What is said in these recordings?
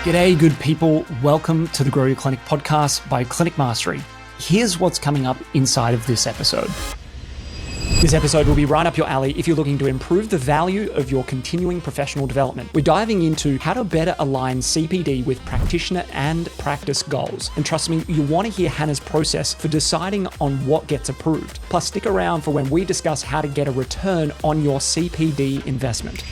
G'day, good people. Welcome to the Grow Your Clinic podcast by Clinic Mastery. Here's what's coming up inside of this episode. This episode will be right up your alley if you're looking to improve the value of your continuing professional development. We're diving into how to better align CPD with practitioner and practice goals. And trust me, you want to hear Hannah's process for deciding on what gets approved. Plus, stick around for when we discuss how to get a return on your CPD investment.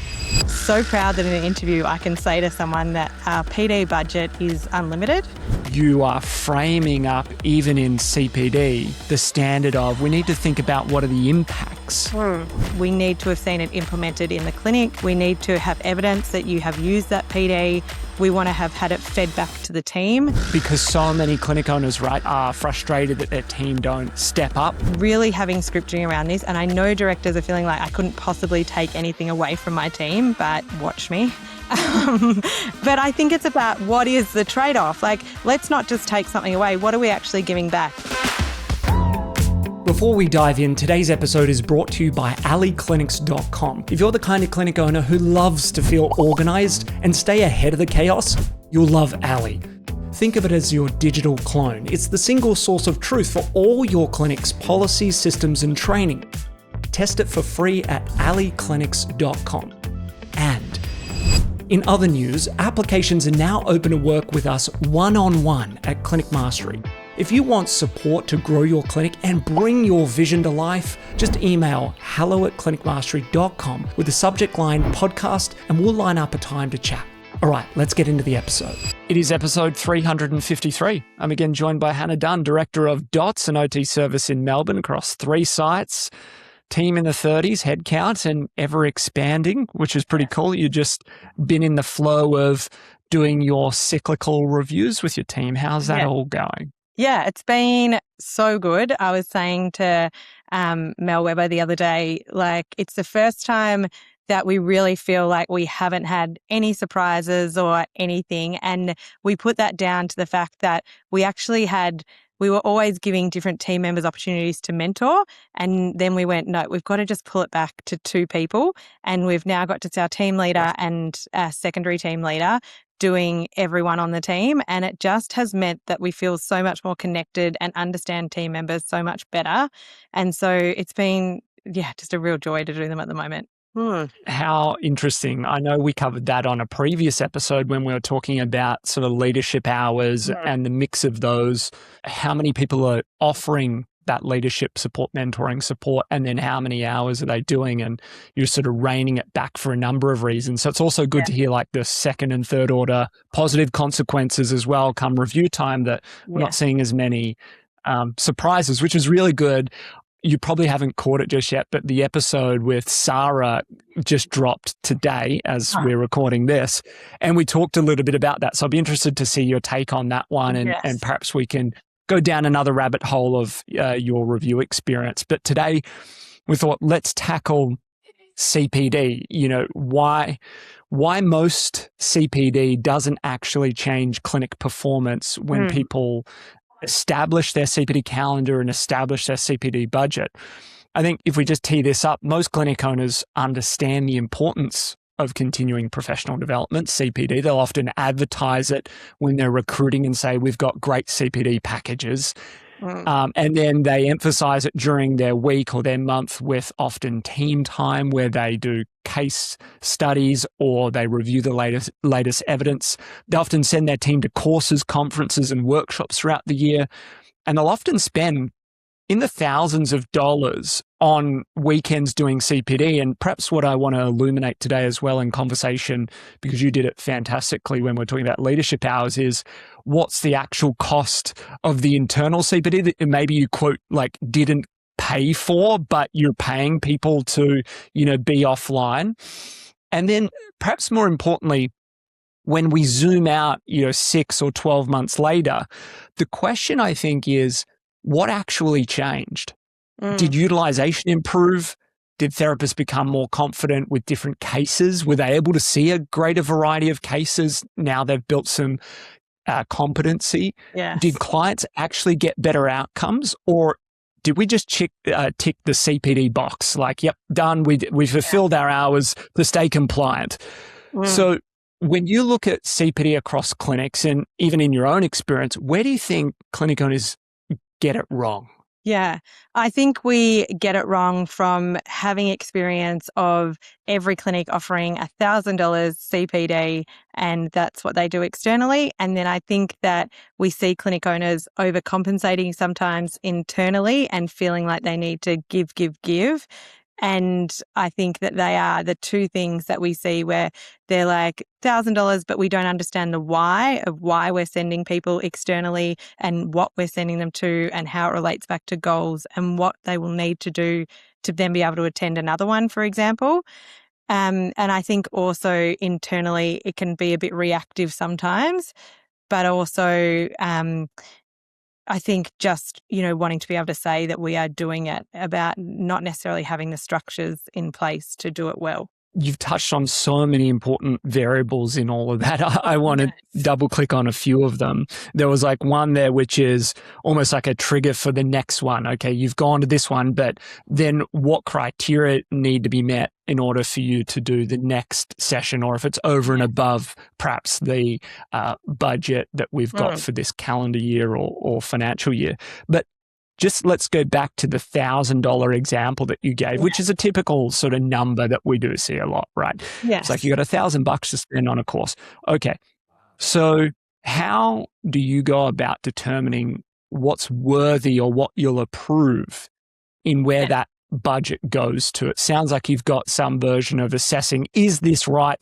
So proud that in an interview I can say to someone that our PD budget is unlimited. You are framing up, even in CPD, the standard of we need to think about what are the impacts. We need to have seen it implemented in the clinic. We need to have evidence that you have used that PD. We want to have had it fed back to the team. Because so many clinic owners, right, are frustrated that their team don't step up. Really having scripting around this, and I know directors are feeling like I couldn't possibly take anything away from my team, but watch me. But I think it's about what is the trade-off? Like, let's not just take something away. What are we actually giving back? Before we dive in, today's episode is brought to you by alleyclinics.com. If you're the kind of clinic owner who loves to feel organized and stay ahead of the chaos, you'll love Alley. Think of it as your digital clone. It's the single source of truth for all your clinic's policies, systems, and training. Test it for free at alleyclinics.com. And in other news, applications are now open to work with us one-on-one at Clinic Mastery. If you want support to grow your clinic and bring your vision to life, just email hello@clinicmastery.com with the subject line podcast and we'll line up a time to chat. All right, let's get into the episode. It is episode 353. I'm again joined by Hannah Dunn, Director of DOTS, an OT service in Melbourne across 3 sites. Team in the 30s, headcount, and ever expanding, which is pretty cool. You've just been in the flow of doing your cyclical reviews with your team. How's that all going? Yeah, it's been so good. I was saying to Mel Weber the other day, like, it's the first time that we really feel like we haven't had any surprises or anything. And we put that down to the fact that we were always giving different team members opportunities to mentor. And then we went, no, we've got to just pull it back to 2 people. And we've now got to see our team leader and our secondary team leader doing everyone on the team. And it just has meant that we feel so much more connected and understand team members so much better. And so it's been, just a real joy to do them at the moment. How interesting. I know we covered that on a previous episode when we were talking about sort of leadership hours and the mix of those. How many people are offering that leadership support, mentoring support, and then how many hours are they doing? And you're sort of reining it back for a number of reasons. So it's also good to hear like the second and third order positive consequences as well come review time, that we're not seeing as many surprises, which is really good. You probably haven't caught it just yet, but the episode with Sarah just dropped today as we're recording this. And we talked a little bit about that. So I'd be interested to see your take on that one. And perhaps we can go down another rabbit hole of your review experience. But today we thought, let's tackle CPD. You know, why most CPD doesn't actually change clinic performance when people establish their CPD calendar and establish their CPD budget. I think if we just tee this up, most clinic owners understand the importance of continuing professional development, CPD. They'll often advertise it when they're recruiting and say, we've got great CPD packages. And then they emphasize it during their week or their month with often team time where they do case studies or they review the latest evidence. They often send their team to courses, conferences, and workshops throughout the year. And they'll often spend in the thousands of dollars on weekends doing CPD. And perhaps what I want to illuminate today as well in conversation, because you did it fantastically when we're talking about leadership hours, is what's the actual cost of the internal CPD that maybe you quote like didn't pay for, but you're paying people to, be offline. And then perhaps more importantly, when we zoom out, 6 or 12 months later, the question I think is, what actually changed? Did utilization improve? Did therapists become more confident with different cases? Were they able to see a greater variety of cases now they've built some competency? Yes. Did clients actually get better outcomes, or did we just tick the CPD box? Like, yep, done. We fulfilled our hours to stay compliant. So When you look at CPD across clinics and even in your own experience, where do you think clinic owners get it wrong? Yeah, I think we get it wrong from having experience of every clinic offering $1,000 CPD, and that's what they do externally. And then I think that we see clinic owners overcompensating sometimes internally and feeling like they need to give. And I think that they are the two things that we see where they're like $1,000, but we don't understand the why of why we're sending people externally and what we're sending them to and how it relates back to goals and what they will need to do to then be able to attend another one, for example. And I think also internally it can be a bit reactive sometimes, but also I think just, wanting to be able to say that we are doing it, about not necessarily having the structures in place to do it well. You've touched on so many important variables in all of that. I want to double click on a few of them. There was like one there, which is almost like a trigger for the next one. Okay, you've gone to this one, but then what criteria need to be met in order for you to do the next session, or if it's over and above perhaps the budget that we've got for this calendar year or financial year. But just let's go back to the $1,000 example that you gave, which is a typical sort of number that we do see a lot, right? Yes. It's like you got $1,000 to spend on a course. Okay. So how do you go about determining what's worthy or what you'll approve in where that budget goes to? It sounds like you've got some version of assessing, is this right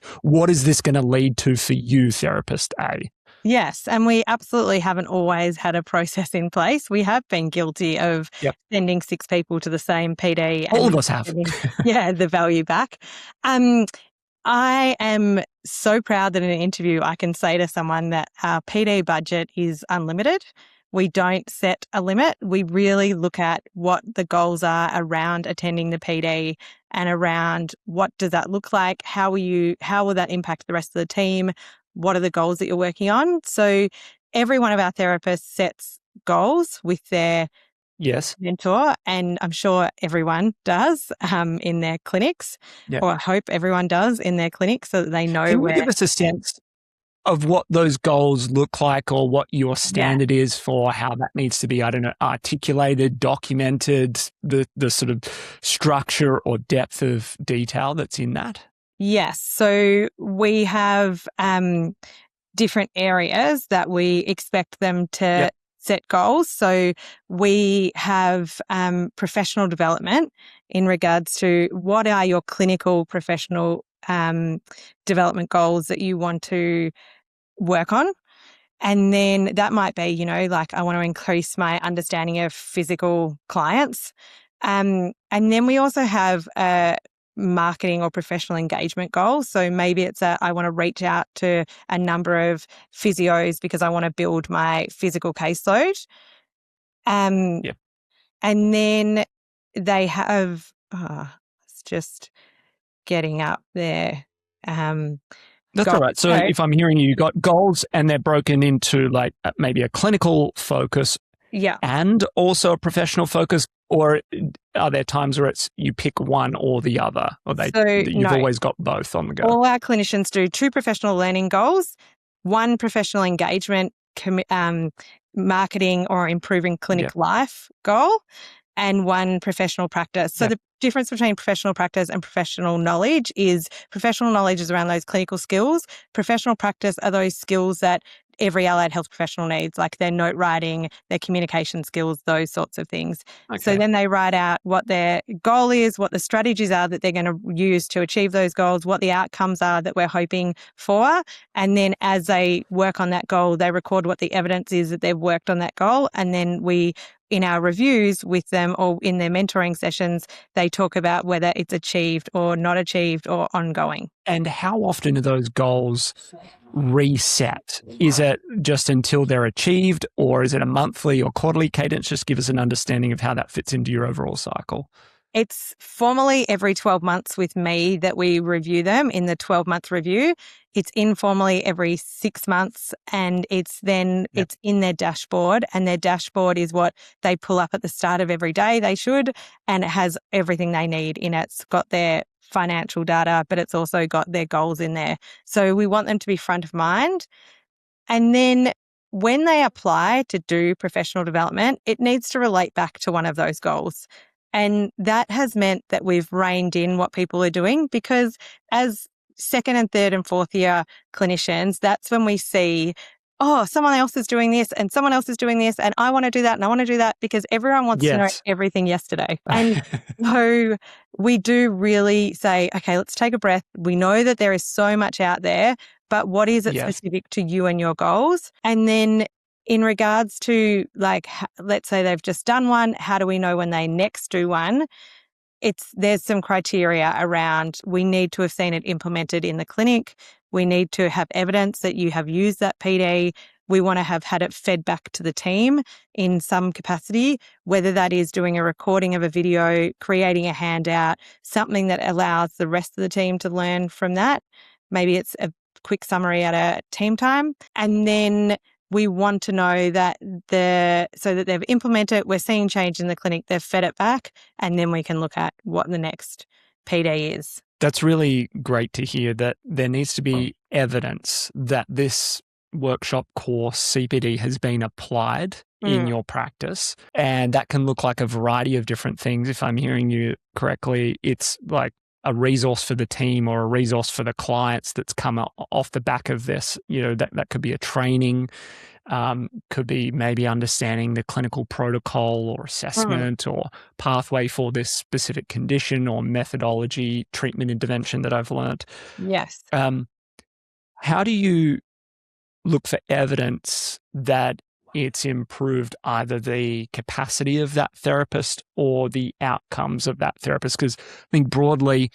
/ what is this going to lead to for you, therapist A? Yes, and we absolutely haven't always had a process in place. We have been guilty of sending 6 people to the same PD. All of us have. The value back. I am so proud that in an interview I can say to someone that our PD budget is unlimited. We don't set a limit. We really look at what the goals are around attending the PD and around what does that look like? How will that impact the rest of the team? What are the goals that you're working on? So every one of our therapists sets goals with their mentor, and I'm sure everyone does in their clinics, or I hope everyone does in their clinics, so that they know Can you give us a sense of what those goals look like, or what your standard is for how that needs to be, I don't know, articulated, documented, the sort of structure or depth of detail that's in that? Yes. So we have different areas that we expect them to set goals. So we have professional development in regards to what are your clinical professional development goals that you want to work on. And then that might be, like I want to increase my understanding of physical clients. And then we also have marketing or professional engagement goals. So maybe it's I want to reach out to a number of physios because I want to build my physical caseload. And then they have, it's just getting up there. That's all right. So if I'm hearing you, got goals and they're broken into like maybe a clinical focus and also a professional focus, or are there times where it's you pick one or the other, or you've always got both on the go? All our clinicians do 2 professional learning goals, 1 professional engagement, marketing or improving clinic life goal, and 1 professional practice. So the difference between professional practice and professional knowledge is professional knowledge is around those clinical skills. Professional practice are those skills that every allied health professional needs, like their note writing, their communication skills, those sorts of things. Okay. So then they write out what their goal is, what the strategies are that they're going to use to achieve those goals, what the outcomes are that we're hoping for. And then as they work on that goal, they record what the evidence is that they've worked on that goal. And then we, in our reviews with them or in their mentoring sessions, they talk about whether it's achieved or not achieved or ongoing. And how often are those goals reset? Is it just until they're achieved, or is it a monthly or quarterly cadence? Just give us an understanding of how that fits into your overall cycle. It's formally every 12 months with me that we review them in the 12-month review. It's informally every 6 months, and it's in their dashboard, and their dashboard is what they pull up at the start of every day. They should, and it has everything they need in it. It's got their financial data, but it's also got their goals in there. So we want them to be front of mind. And then when they apply to do professional development, it needs to relate back to one of those goals. And that has meant that we've reined in what people are doing, because as second and third and fourth year clinicians, that's when we see, oh, someone else is doing this and someone else is doing this and I want to do that and I want to do that, because everyone wants to know Yes. everything yesterday. And so we do really say, okay, let's take a breath. We know that there is so much out there, but what is it Yes. specific to you and your goals? And then in regards to, like, let's say they've just done one, how do we know when they next do one? There's some criteria around, we need to have seen it implemented in the clinic. We need to have evidence that you have used that PD. We want to have had it fed back to the team in some capacity, whether that is doing a recording of a video, creating a handout, something that allows the rest of the team to learn from that. Maybe it's a quick summary at a team time. And then we want to know that so that they've implemented it, we're seeing change in the clinic, they've fed it back, and then we can look at what the next PD is. That's really great to hear, that there needs to be evidence that this workshop course CPD has been applied in your practice. And that can look like a variety of different things. If I'm hearing you correctly, it's like a resource for the team or a resource for the clients that's come off the back of this. That could be a training, could be maybe understanding the clinical protocol or assessment or pathway for this specific condition or methodology, treatment intervention that I've learned. Yes. How do you look for evidence that it's improved either the capacity of that therapist or the outcomes of that therapist? Because I think broadly,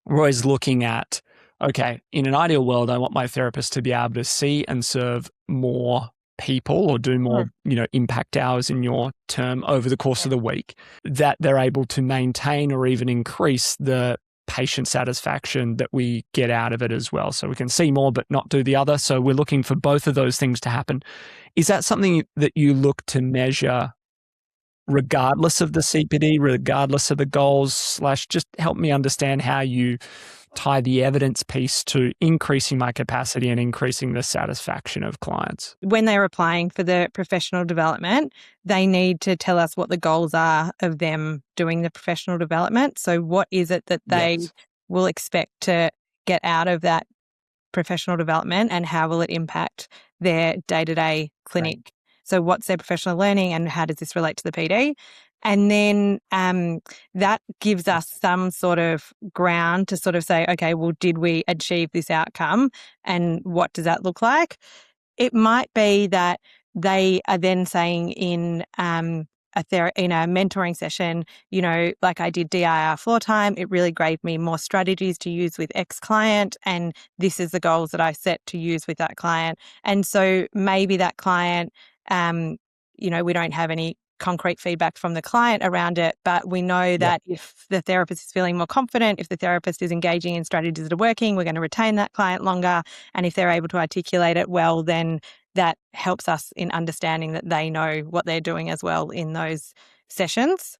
we're always looking at, okay, in an ideal world, I want my therapist to be able to see and serve more people or do more, impact hours in your term over the course of the week, that they're able to maintain or even increase the patient satisfaction that we get out of it as well. So we can see more but not do the other. So we're looking for both of those things to happen. Is that something that you look to measure regardless of the CPD, regardless of the goals, / just help me understand how you tie the evidence piece to increasing my capacity and increasing the satisfaction of clients? When they're applying for the professional development, they need to tell us what the goals are of them doing the professional development. So what is it that they will expect to get out of that professional development, and how will it impact their day-to-day clinic? Right. So what's their professional learning and how does this relate to the PD? And then that gives us some sort of ground to sort of say, okay, well, did we achieve this outcome and what does that look like? It might be that they are then saying in a mentoring session, like I did DIR floor time, it really gave me more strategies to use with X client, and this is the goals that I set to use with that client. And so maybe that client, we don't have any concrete feedback from the client around it, but we know that if the therapist is feeling more confident, if the therapist is engaging in strategies that are working, we're going to retain that client longer. And if they're able to articulate it well, then that helps us in understanding that they know what they're doing as well in those sessions.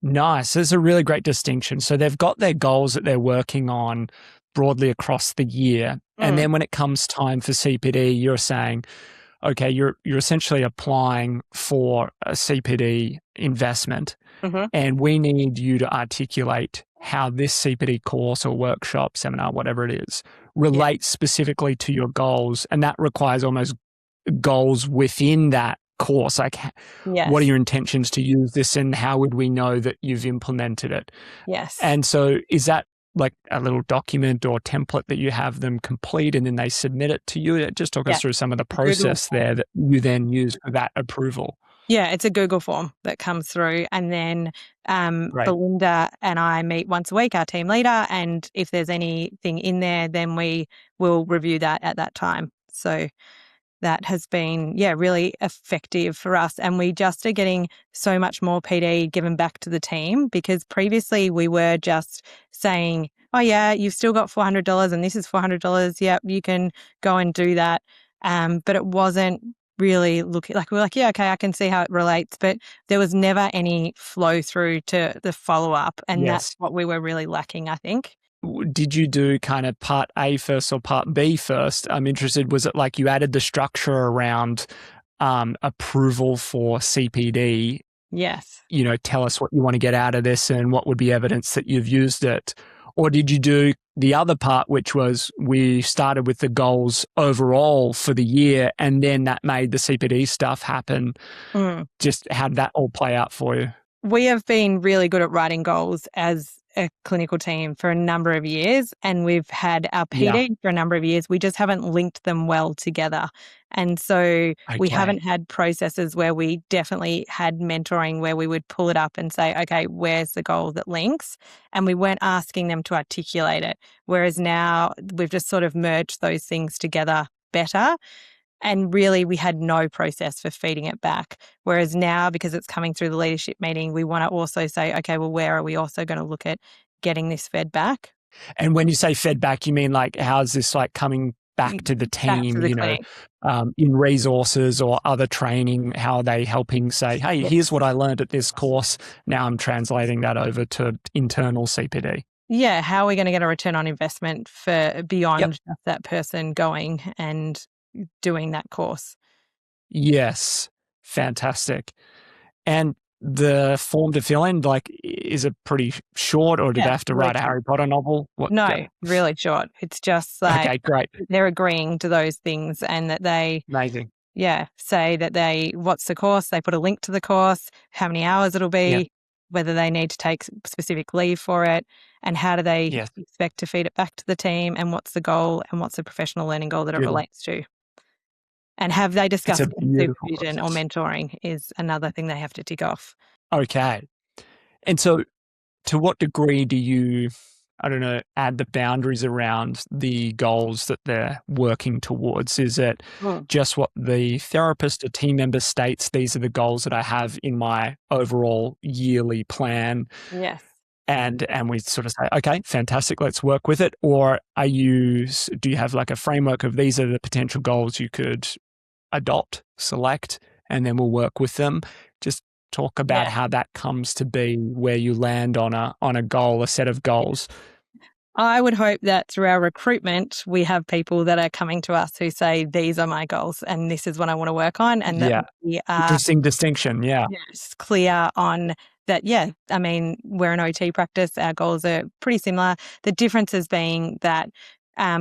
Nice. There's a really great distinction. So they've got their goals that they're working on broadly across the year. And then when it comes time for CPD, you're saying, okay, you're essentially applying for a CPD investment, and we need you to articulate how this CPD course or workshop, seminar, whatever it is, relates specifically to your goals. And that requires almost goals within that course. Like, what are your intentions to use this, and how would we know that you've implemented it? Yes. And so is that like a little document or template that you have them complete and then they submit it to you? Just talk us through some of the process there that you then use for that approval. Yeah, it's a Google form that comes through, and then Belinda and I meet once a week, our team leader, and if there's anything in there, then we will review that at that time. So that has been, really effective for us. And we just are getting so much more PD given back to the team, because previously we were just saying, oh yeah, you've still got $400 and this is $400. Yep, you can go and do that. But it wasn't really look like, we're like, yeah, okay, I can see how it relates, but there was never any flow through to the follow up. And that's Yes. what we were really lacking, I think. Did you do kind of part A first or part B first? I'm interested. Was it like you added the structure around approval for CPD? Yes. Tell us what you want to get out of this and what would be evidence that you've used it. Or did you do the other part, which was we started with the goals overall for the year and then that made the CPD stuff happen? Just how did that all play out for you? We have been really good at writing goals as a clinical team for a number of years, and we've had our Yeah. PD for a number of years. We just haven't linked them well together. And so we haven't Okay. had processes where we definitely had mentoring where we would pull it up and say, okay, where's the goal that links? And we weren't asking them to articulate it. Whereas now we've just sort of merged those things together better. And really, we had no process for feeding it back. Whereas now, because it's coming through the leadership meeting, we want to also say, okay, well, where are we also going to look at getting this fed back? And when you say fed back, you mean like how's this like coming back to the Back to team, the clinic. in resources or other training? How are they helping say, hey, Yeah. here's what I learned at this course. Now I'm translating that over to internal CPD. Yeah, how are we going to get a return on investment for beyond Yep. just that person going and doing that course? Yes. Fantastic. And the form to fill in, like, is it pretty short or do they Yeah, have to really write a short. Harry Potter novel? What? No, Yep. really short. It's just like Okay, great. they're agreeing to those things and that they Amazing. say that what's the course? They put a link to the course, how many hours it'll Yeah. be, whether they need to take specific leave for it, and how do they Yes. expect to feed it back to the team, and what's the goal and what's the professional learning goal that it Beautiful. relates to. And have they It's a discussed beautiful supervision or process. mentoring is another thing they have to tick off. Okay. And so to what degree do you, I don't know, add the boundaries around the goals that they're working towards? Is it just what the therapist or team member states, these are the goals that I have in my overall yearly plan? Yes. And we sort of say, okay, fantastic, let's work with it. Or do you have like a framework of these are the potential goals you could adopt, select, and then we'll work with them? Just talk about Yeah. how that comes to be where you land on a goal, a set of goals. I would hope that through our recruitment, we have people that are coming to us who say, these are my goals and this is what I want to work on. And that Yeah. we are Interesting distinction. Yeah. clear on that. Yeah, I mean, we're an OT practice. Our goals are pretty similar. The differences being that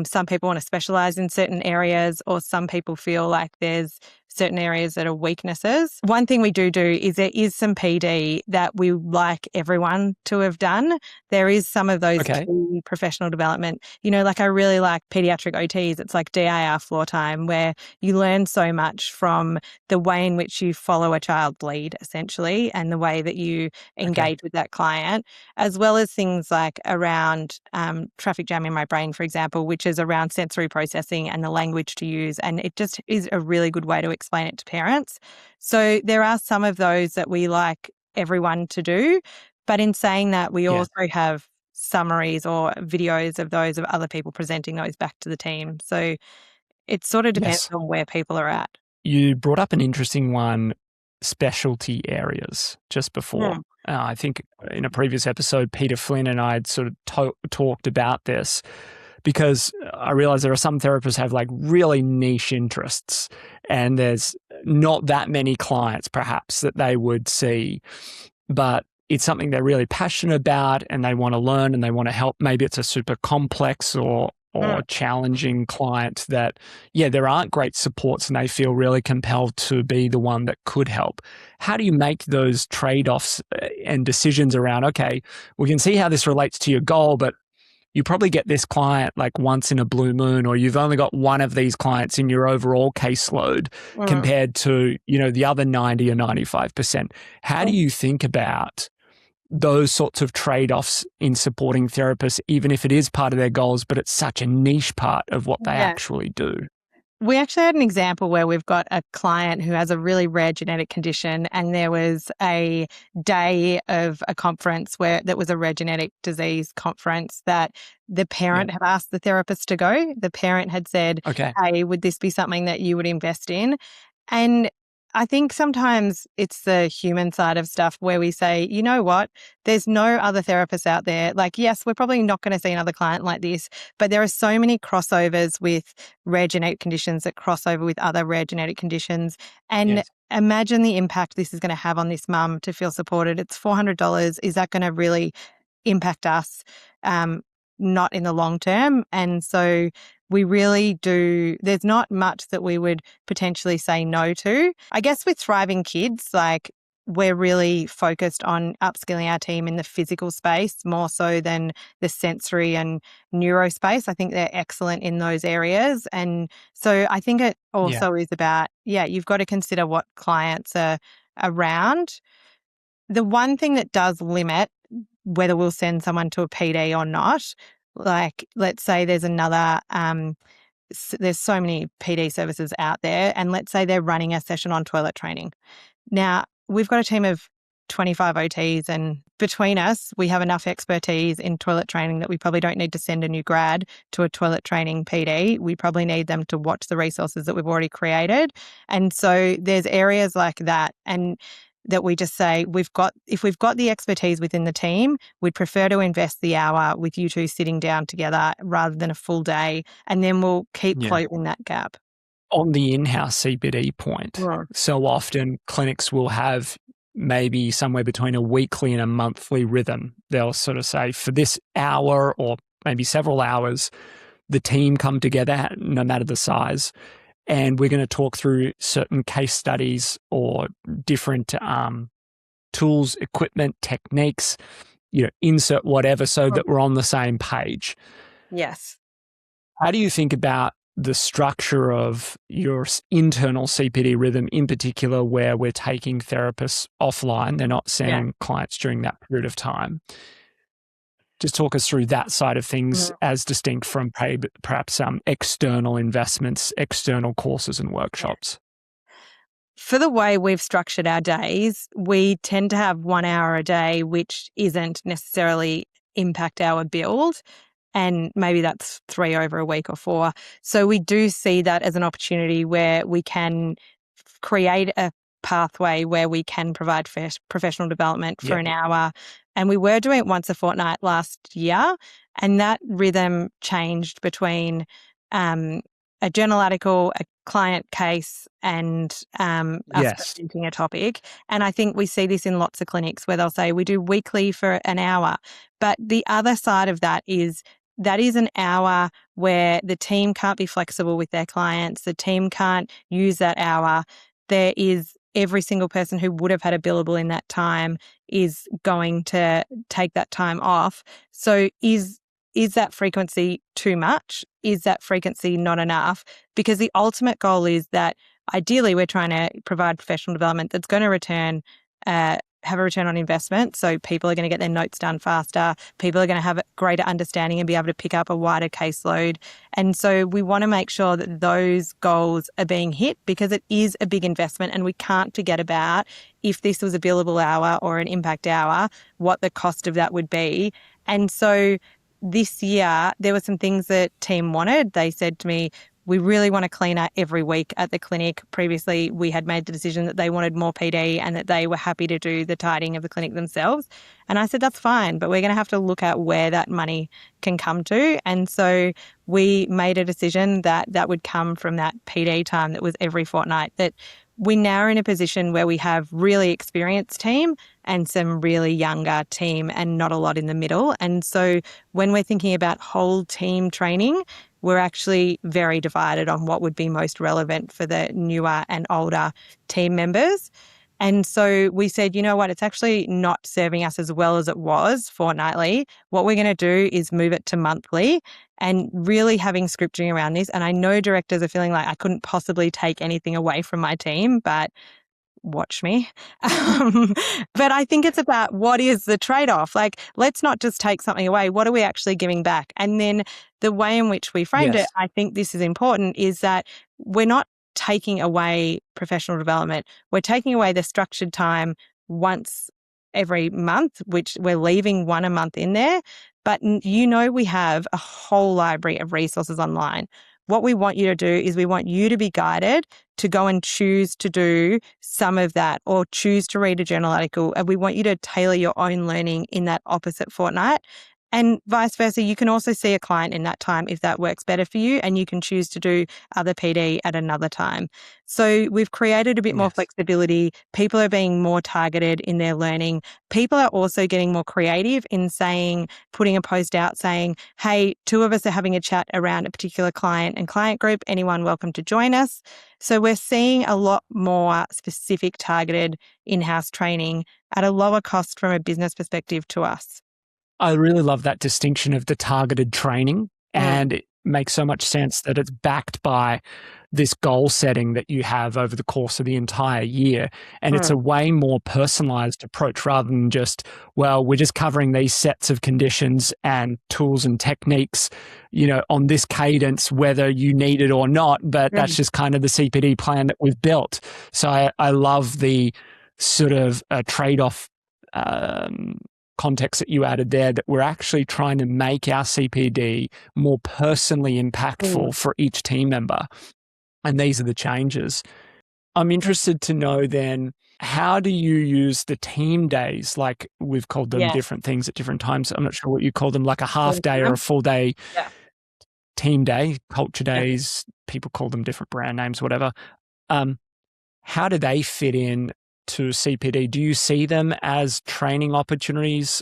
some people want to specialize in certain areas, or some people feel like there's certain areas that are weaknesses. One thing we do is there is some PD that we like everyone to have done. There is some of those Okay. key professional development, like I really like pediatric OTs. It's like DIR floor time where you learn so much from the way in which you follow a child bleed, essentially, and the way that you engage with that client, as well as things like around traffic jam in my brain, for example, which is around sensory processing and the language to use. And it just is a really good way to explain it to parents. So there are some of those that we like everyone to do. But in saying that, we Yes. also have summaries or videos of those of other people presenting those back to the team. So it sort of depends Yes. on where people are at. You brought up an interesting one, specialty areas, just before. I think in a previous episode, Peter Flynn and I had sort of talked about this, because I realize there are some therapists have like really niche interests and there's not that many clients perhaps that they would see, but it's something they're really passionate about and they want to learn and they want to help. Maybe it's a super complex or challenging client that, there aren't great supports and they feel really compelled to be the one that could help. How do you make those trade-offs and decisions around, okay, we can see how this relates to your goal, but you probably get this client like once in a blue moon, or you've only got one of these clients in your overall caseload compared to, the other 90 or 95%. How do you think about those sorts of trade-offs in supporting therapists, even if it is part of their goals, but it's such a niche part of what they actually do? We actually had an example where we've got a client who has a really rare genetic condition, and there was a day of a conference that was a rare genetic disease conference that the parent had asked the therapist to go. The parent had said, Okay. hey, would this be something that you would invest in? And I think sometimes it's the human side of stuff where we say, you know what, there's no other therapists out there. Like, yes, we're probably not going to see another client like this, but there are so many crossovers with rare genetic conditions that cross over with other rare genetic conditions. And Yes. imagine the impact this is going to have on this mum to feel supported. It's $400. Is that going to really impact us? Not in the long term. And so we really do, there's not much that we would potentially say no to. I guess with Thriving Kids, like we're really focused on upskilling our team in the physical space more so than the sensory and neuro space. I think they're excellent in those areas. And so I think it Yeah. also is about, you've got to consider what clients are around. The one thing that does limit whether we'll send someone to a PD or not, like let's say there's another, there's so many PD services out there, and let's say they're running a session on toilet training. Now, we've got a team of 25 OTs, and between us, we have enough expertise in toilet training that we probably don't need to send a new grad to a toilet training PD. We probably need them to watch the resources that we've already created. And so there's areas like that. And that we just say, if we've got the expertise within the team, we'd prefer to invest the hour with you two sitting down together rather than a full day. And then we'll keep Yeah. closing that gap. On the in-house CPD point, so often clinics will have maybe somewhere between a weekly and a monthly rhythm. They'll sort of say for this hour or maybe several hours, the team come together, no matter the size, and we're going to talk through certain case studies or different tools, equipment, techniques, insert whatever so that we're on the same page. Yes. How do you think about the structure of your internal CPD rhythm, in particular, where we're taking therapists offline? They're not seeing clients during that period of time. Just talk us through that side of things as distinct from perhaps external investments, external courses and workshops. For the way we've structured our days, we tend to have 1 hour a day, which isn't necessarily impact our build. And maybe that's 3 over a week or 4. So we do see that as an opportunity where we can create a pathway where we can provide professional development for an hour. And we were doing it once a fortnight last year. And that rhythm changed between a journal article, a client case, and us presenting a topic. And I think we see this in lots of clinics where they'll say we do weekly for an hour. But the other side of that is an hour where the team can't be flexible with their clients. The team can't use that hour. There is every single person who would have had a billable in that time is going to take that time off. So is that frequency too much? Is that frequency not enough? Because the ultimate goal is that ideally we're trying to provide professional development that's going to have a return on investment. So people are going to get their notes done faster. People are going to have a greater understanding and be able to pick up a wider caseload. And so we want to make sure that those goals are being hit because it is a big investment and we can't forget about if this was a billable hour or an impact hour, what the cost of that would be. And so this year, there were some things that team wanted. They said to me, we really want a cleaner every week at the clinic. Previously, we had made the decision that they wanted more PD and that they were happy to do the tidying of the clinic themselves. And I said, that's fine, but we're going to have to look at where that money can come to. And so we made a decision that that would come from that PD time that was every fortnight, that we now are in a position where we have really experienced team and some really younger team and not a lot in the middle. And so when we're thinking about whole team training, we're actually very divided on what would be most relevant for the newer and older team members. And so we said, you know what, it's actually not serving us as well as it was fortnightly. What we're going to do is move it to monthly and really having scripting around this. And I know directors are feeling like I couldn't possibly take anything away from my team, but watch me. But I think it's about what is the trade-off? Like, let's not just take something away. What are we actually giving back? And then the way in which we framed it, I think this is important, is that we're not taking away professional development. We're taking away the structured time once every month, which we're leaving one a month in there. But we have a whole library of resources online. what we want you to do is we want you to be guided to go and choose to do some of that or choose to read a journal article. And we want you to tailor your own learning in that opposite fortnight. And vice versa, you can also see a client in that time if that works better for you, and you can choose to do other PD at another time. So we've created a bit more flexibility. People are being more targeted in their learning. People are also getting more creative in putting a post out saying, hey, two of us are having a chat around a particular client and client group. Anyone welcome to join us? So we're seeing a lot more specific targeted in-house training at a lower cost from a business perspective to us. I really love that distinction of the targeted training, and it makes so much sense that it's backed by this goal setting that you have over the course of the entire year. And it's a way more personalized approach rather than just, well, we're just covering these sets of conditions and tools and techniques, on this cadence, whether you need it or not, but that's just kind of the CPD plan that we've built. So I love the sort of trade-off context that you added there, that we're actually trying to make our CPD more personally impactful for each team member. And these are the changes. I'm interested to know then, how do you use the team days? Like, we've called them different things at different times. I'm not sure what you call them, like a half day or a full day team day, culture days. People call them different brand names, whatever. How do they fit in to CPD? Do you see them as training opportunities,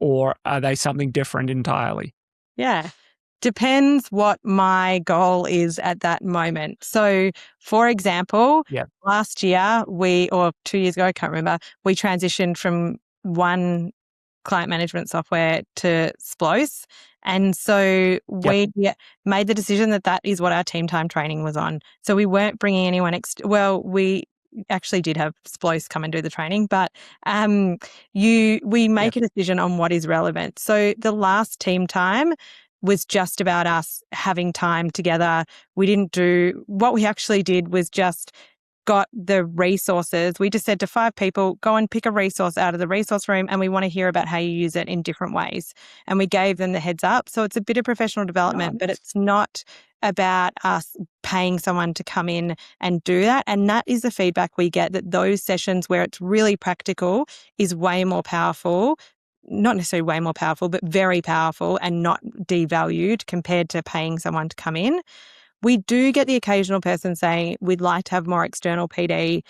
or are they something different entirely? Yeah. Depends what my goal is at that moment. So, for example, last year or 2 years ago, I can't remember, we transitioned from one client management software to Sploce. And so we made the decision that is what our team time training was on. So we weren't bringing anyone we actually did have Sploce come and do the training, but we make a decision on what is relevant. So the last team time was just about us having time together. What we actually did was just got the resources. We just said to 5 people, go and pick a resource out of the resource room, and we want to hear about how you use it in different ways. And we gave them the heads up. So it's a bit of professional development, but it's not about us paying someone to come in and do that. And that is the feedback we get, that those sessions where it's really practical is way more powerful. Not necessarily way more powerful, but very powerful and not devalued compared to paying someone to come in. We do get the occasional person saying we'd like to have more external PD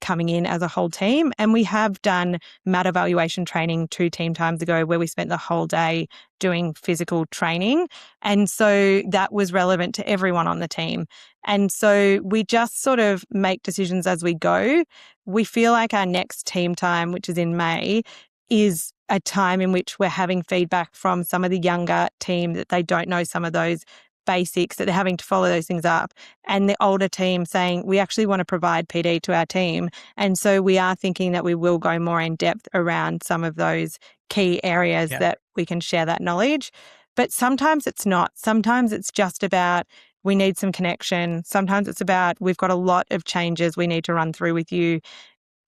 coming in as a whole team. And we have done MAT evaluation training 2 team times ago where we spent the whole day doing physical training. And so that was relevant to everyone on the team. And so we just sort of make decisions as we go. We feel like our next team time, which is in May, is a time in which we're having feedback from some of the younger team that they don't know some of those basics, that they're having to follow those things up, and the older team saying, we actually want to provide PD to our team. And so we are thinking that we will go more in depth around some of those key areas that we can share that knowledge. But sometimes it's not. Sometimes it's just about, we need some connection. Sometimes it's about, we've got a lot of changes we need to run through with you.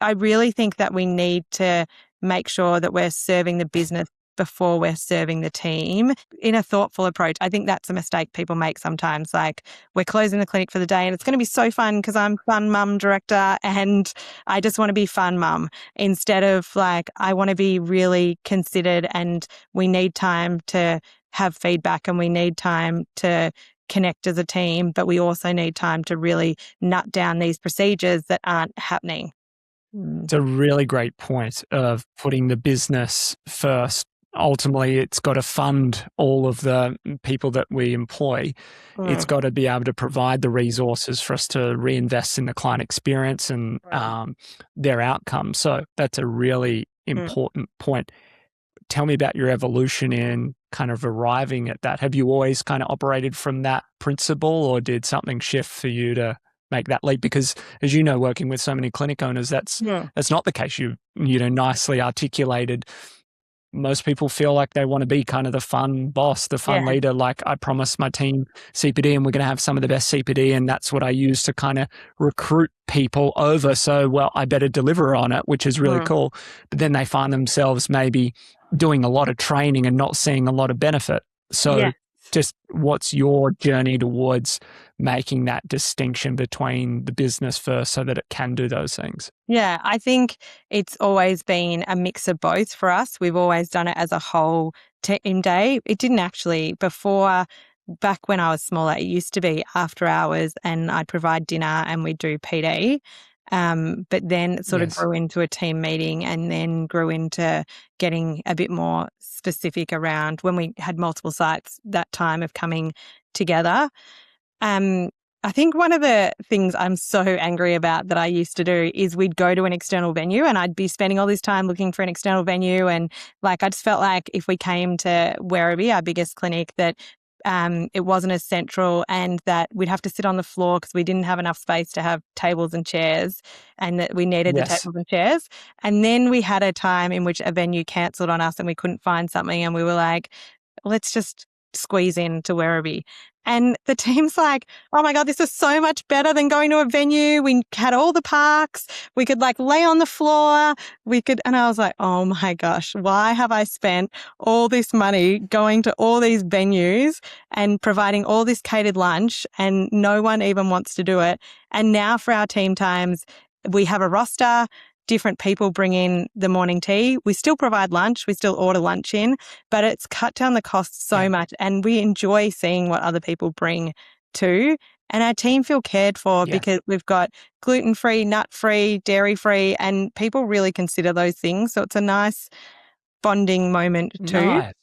I really think that we need to make sure that we're serving the business before we're serving the team in a thoughtful approach. I think that's a mistake people make sometimes. Like, we're closing the clinic for the day and it's going to be so fun because I'm fun mum director and I just want to be fun mum, instead of like, I want to be really considered, and we need time to have feedback and we need time to connect as a team, but we also need time to really nut down these procedures that aren't happening. It's a really great point of putting the business first. Ultimately, it's got to fund all of the people that we employ. It's got to be able to provide the resources for us to reinvest in the client experience and their outcomes. So that's a really important point. Tell me about your evolution in kind of arriving at that. Have you always kind of operated from that principle, or did something shift for you to make that leap? Because, as you know, working with so many clinic owners, that's not the case. You nicely articulated. Most people feel like they want to be kind of the fun boss, the fun leader. Like, I promised my team CPD and we're going to have some of the best CPD, and that's what I use to kind of recruit people over. So, well, I better deliver on it, which is really cool. But then they find themselves maybe doing a lot of training and not seeing a lot of benefit. So just what's your journey towards making that distinction between the business first so that it can do those things? Yeah, I think it's always been a mix of both for us. We've always done it as a whole team day. It didn't actually before. Back when I was smaller, it used to be after hours and I'd provide dinner and we'd do PD. But then it sort of Yes. grew into a team meeting and then grew into getting a bit more specific around when we had multiple sites that time of coming together. Um, I think one of the things I'm so angry about that I used to do is we'd go to an external venue and I'd be spending all this time looking for an external venue. And like, I just felt like if we came to Werribee, our biggest clinic, that it wasn't as central and that we'd have to sit on the floor because we didn't have enough space to have tables and chairs and that we needed the Yes. tables and chairs. And then we had a time in which a venue cancelled on us and we couldn't find something and we were like, let's just squeeze in to Werribee. And the team's like, oh my God, this is so much better than going to a venue. We had all the parks. We could like lay on the floor. And I was like, oh my gosh, why have I spent all this money going to all these venues and providing all this catered lunch and no one even wants to do it? And now for our team times, we have a roster. Different people bring in the morning tea. We still provide lunch. We still order lunch in, but it's cut down the cost so much. And we enjoy seeing what other people bring too. And our team feel cared for because we've got gluten-free, nut-free, dairy-free, and people really consider those things. So it's a nice bonding moment too. Nice.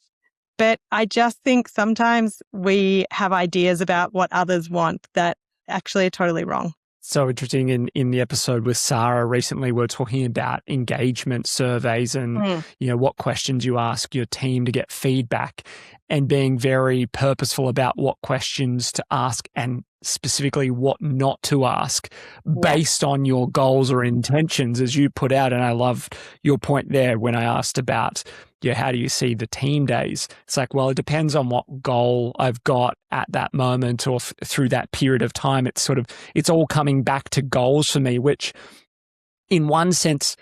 But I just think sometimes we have ideas about what others want that actually are totally wrong. So interesting. In the episode with Sarah recently, we were talking about engagement surveys and, what questions you ask your team to get feedback and being very purposeful about what questions to ask and specifically what not to ask based on your goals or intentions as you put out. And I loved your point there when I asked about, how do you see the team days? It's like, well, it depends on what goal I've got at that moment or through that period of time. It's all coming back to goals for me, which in one sense,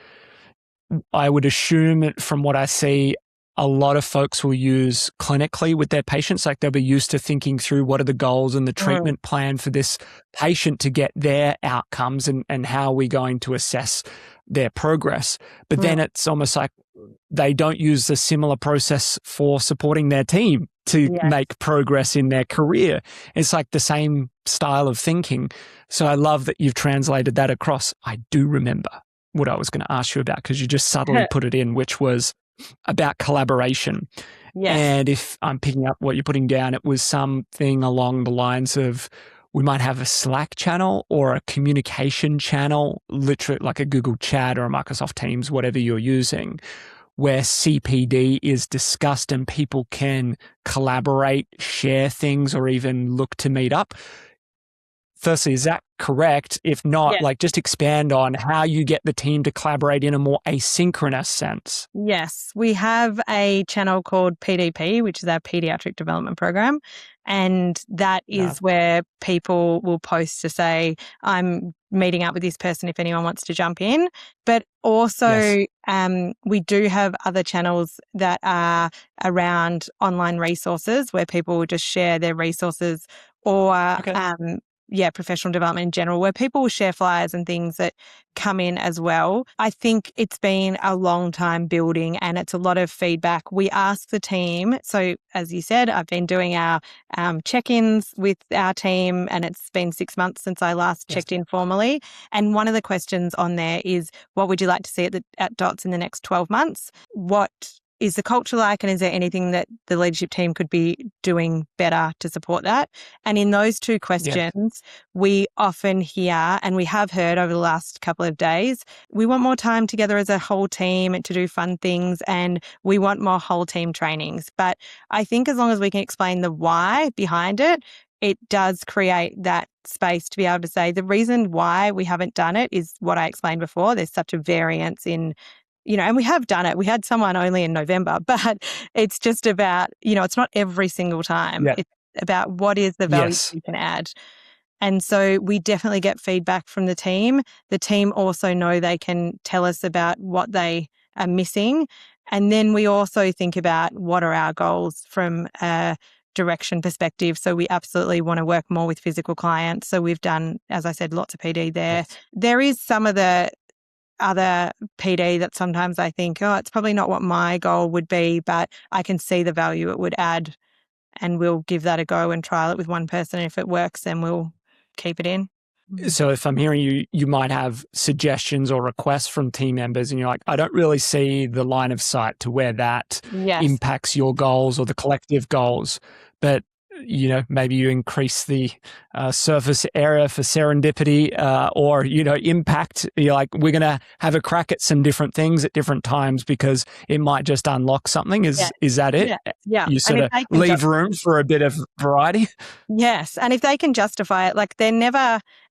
I would assume from what I see, a lot of folks will use clinically with their patients. Like they'll be used to thinking through what are the goals and the treatment plan for this patient to get their outcomes and how are we going to assess their progress. But then it's almost like they don't use a similar process for supporting their team to make progress in their career. It's like the same style of thinking. So I love that you've translated that across. I do remember what I was going to ask you about because you just subtly put it in, which was about collaboration. Yes. And if I'm picking up what you're putting down, it was something along the lines of we might have a Slack channel or a communication channel, literally like a Google Chat or a Microsoft Teams, whatever you're using, where CPD is discussed and people can collaborate, share things, or even look to meet up. Firstly, is that correct? If not, just expand on how you get the team to collaborate in a more asynchronous sense. Yes, we have a channel called PDP, which is our Pediatric Development Program. And that is where people will post to say, I'm meeting up with this person if anyone wants to jump in. But also, we do have other channels that are around online resources where people will just share their resources or professional development in general, where people will share flyers and things that come in as well. I think it's been a long time building and it's a lot of feedback. We ask the team. So as you said, I've been doing our check-ins with our team and it's been 6 months since I last checked in formally. And one of the questions on there is, what would you like to see at DOTS in the next 12 months? What is the culture like, and is there anything that the leadership team could be doing better to support that? And in those two questions, we often hear, and we have heard over the last couple of days, we want more time together as a whole team to do fun things, and we want more whole team trainings. But I think as long as we can explain the why behind it, it does create that space to be able to say the reason why we haven't done it is what I explained before. There's such a variance in and we have done it. We had someone only in November, but it's just about, it's not every single time. Yeah. It's about what is the value you can add. And so we definitely get feedback from the team. The team also know they can tell us about what they are missing. And then we also think about what are our goals from a direction perspective. So we absolutely want to work more with physical clients. So we've done, as I said, lots of PD there. Yes. There is some of the other PD that sometimes I think, oh, it's probably not what my goal would be, but I can see the value it would add, and we'll give that a go and trial it with one person. If it works, then we'll keep it in. So if I'm hearing you, you might have suggestions or requests from team members and you're like, I don't really see the line of sight to where that Yes. impacts your goals or the collective goals. But, you know, maybe you increase the surface area for serendipity or, you know, impact. You're like, we're going to have a crack at some different things at different times because it might just unlock something. Is that it? Yeah. You sort of leave room for a bit of variety? Yes. And if they can justify it, like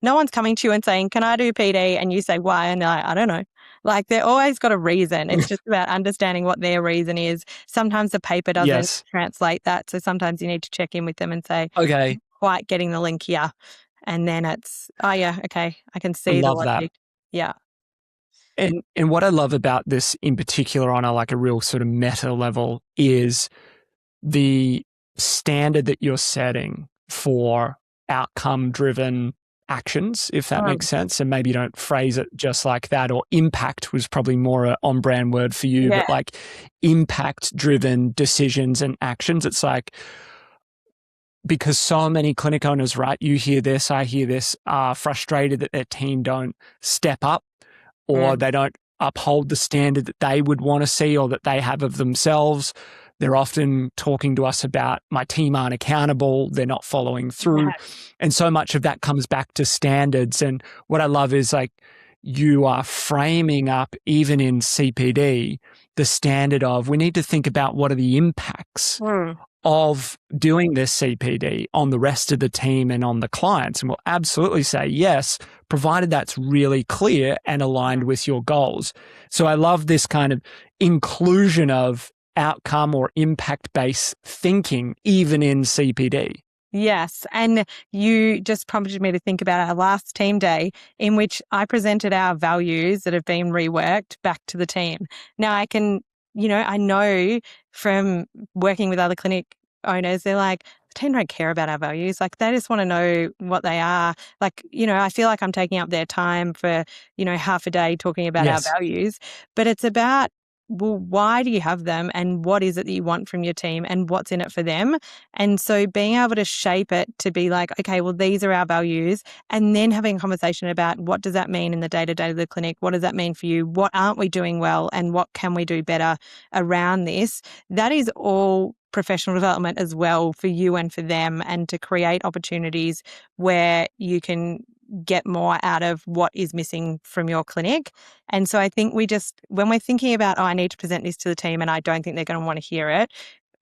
no one's coming to you and saying, can I do PD? And you say, why? And they're like, I don't know. Like they're always got a reason. It's just about understanding what their reason is. Sometimes the paper doesn't translate that. So sometimes you need to check in with them and say, okay, I'm quite getting the link here. And then it's, oh yeah, okay, I can see the logic. That. Yeah. And what I love about this in particular on a real sort of meta level is the standard that you're setting for outcome-driven actions, if that makes sense. And maybe you don't phrase it just like that, or impact was probably more an on-brand word for you, but like impact-driven decisions and actions. It's like, because so many clinic owners, right, you hear this, I hear this, are frustrated that their team don't step up or they don't uphold the standard that they would want to see or that they have of themselves. They're often talking to us about my team aren't accountable, they're not following through. And so much of that comes back to standards. And what I love is like you are framing up, even in CPD, the standard of we need to think about what are the impacts of doing this CPD on the rest of the team and on the clients. And we'll absolutely say yes, provided that's really clear and aligned with your goals. So I love this kind of inclusion of outcome or impact-based thinking, even in CPD. Yes. And you just prompted me to think about our last team day in which I presented our values that have been reworked back to the team. Now I can, I know from working with other clinic owners, they're like, the team don't care about our values. Like they just want to know what they are. Like, I feel like I'm taking up their time for, half a day talking about our values, but it's about, well, why do you have them and what is it that you want from your team and what's in it for them? And so being able to shape it to be like, okay, well, these are our values, and then having a conversation about what does that mean in the day-to-day of the clinic? What does that mean for you? What aren't we doing well? And what can we do better around this? That is all professional development as well for you and for them, and to create opportunities where you can get more out of what is missing from your clinic. And so I think when we're thinking about, I need to present this to the team and I don't think they're going to want to hear it,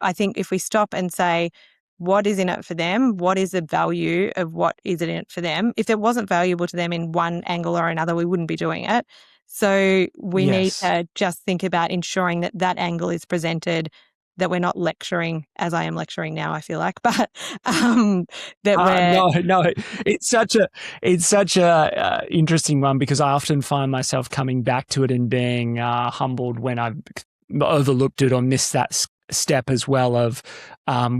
I think if we stop and say, what is in it for them? What is the value of what is in it for them? If it wasn't valuable to them in one angle or another, we wouldn't be doing it. So we need to just think about ensuring that that angle is presented, that we're not lecturing as I am lecturing now, I feel like, but that we're... No, it's such a interesting one, because I often find myself coming back to it and being humbled when I've overlooked it or missed that step as well of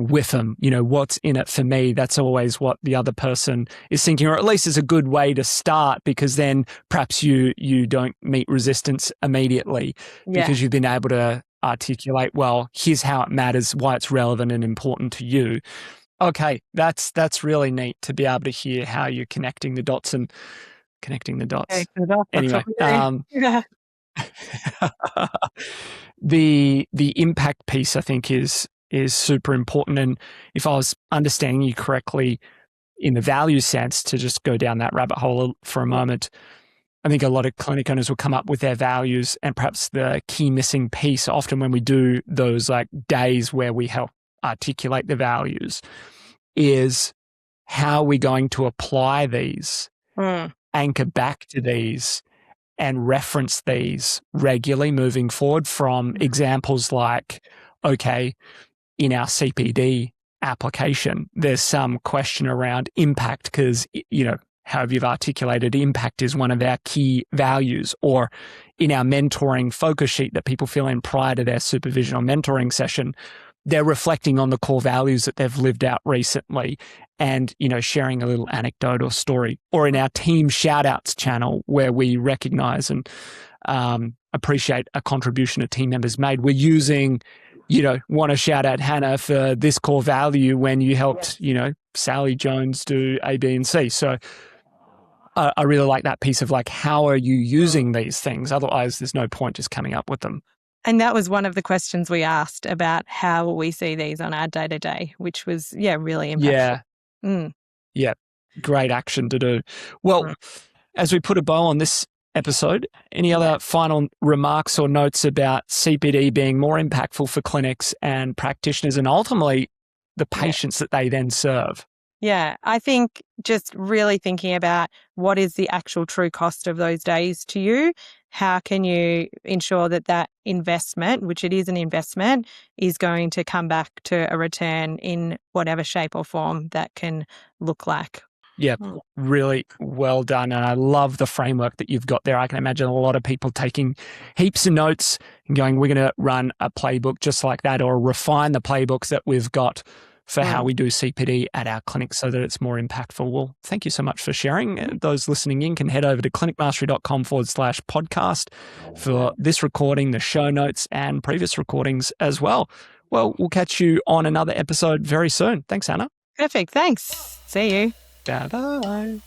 with them, what's in it for me. That's always what the other person is thinking, or at least is a good way to start, because then perhaps you don't meet resistance immediately because you've been able to articulate, well, here's how it matters, why it's relevant and important to you. Okay, that's really neat to be able to hear how you're connecting the dots. Anyway, the impact piece, I think, is super important. And if I was understanding you correctly in the value sense, to just go down that rabbit hole for a moment, I think a lot of clinic owners will come up with their values, and perhaps the key missing piece often when we do those like days where we help articulate the values is how are we going to apply these, anchor back to these and reference these regularly moving forward, from examples like, okay, in our CPD application, there's some question around impact because, however you've articulated, impact is one of our key values. Or in our mentoring focus sheet that people fill in prior to their supervision or mentoring session, they're reflecting on the core values that they've lived out recently and, sharing a little anecdote or story. Or in our team shout outs channel where we recognize and appreciate a contribution a team members made. We're using, want to shout out Hannah for this core value when you helped, Sally Jones do A, B, and C. So I really like that piece of like, how are you using these things? Otherwise, there's no point just coming up with them. And that was one of the questions we asked about how will we see these on our day-to-day, which was, really impactful. Yeah. Yeah. Great action to do. Well, as we put a bow on this episode, any other final remarks or notes about CPD being more impactful for clinics and practitioners and ultimately the patients that they then serve? Yeah, I think just really thinking about what is the actual true cost of those days to you? How can you ensure that that investment, which it is an investment, is going to come back to a return in whatever shape or form that can look like? Yeah, really well done. And I love the framework that you've got there. I can imagine a lot of people taking heaps of notes and going, we're going to run a playbook just like that or refine the playbooks that we've got for how we do CPD at our clinic so that it's more impactful. Well, thank you so much for sharing. Those listening in can head over to clinicmastery.com/podcast for this recording, the show notes, and previous recordings as well. Well, we'll catch you on another episode very soon. Thanks, Hannah. Perfect. Thanks. See you. Bye-bye.